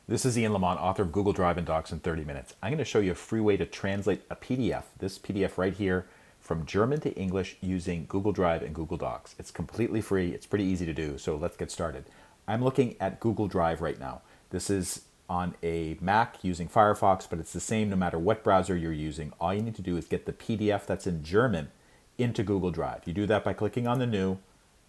This is Ian Lamont, author of Google Drive and Docs in 30 Minutes. I'm going to show you a free way to translate a PDF, this PDF right here, from German to English using Google Drive and Google Docs. It's completely free. It's pretty easy to do, so let's get started. I'm looking at Google Drive right now. This is on a Mac using Firefox, but it's the same no matter what browser you're using. All you need to do is get the PDF that's in German into Google Drive. You do that by clicking on the new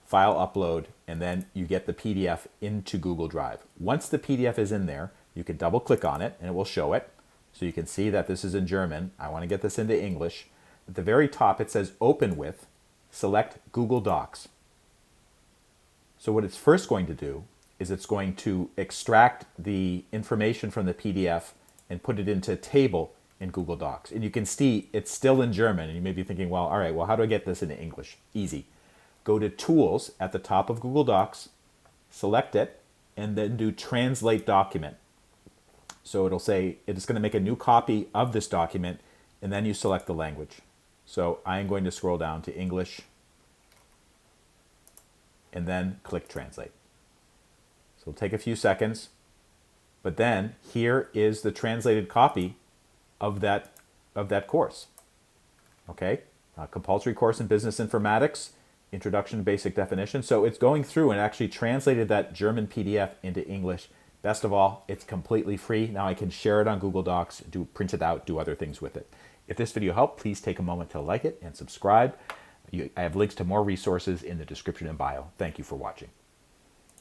file upload, and then you get the PDF into Google Drive. Once the PDF is in there, you can double click on it and it will show it. So you can see that this is in German. I want to get this into English. At the very top it says open with, select Google Docs. So what it's first going to do is it's going to extract the information from the PDF and put it into a table in Google Docs. And you can see it's still in German, and you may be thinking, well, all right, well, how do I get this into English? Easy. Go to Tools at the top of Google Docs, select it, and then do Translate Document. So it'll say it's going to make a new copy of this document, and then you select the language. So I'm going to scroll down to English, and then click Translate. So it'll take a few seconds, but then here is the translated copy of that course. Okay, compulsory course in business informatics. Introduction to Basic Definition. So it's going through and actually translated that German PDF into English. Best of all, it's completely free. Now I can share it on Google Docs, print it out, do other things with it. If this video helped, please take a moment to like it and subscribe. I have links to more resources in the description and bio. Thank you for watching.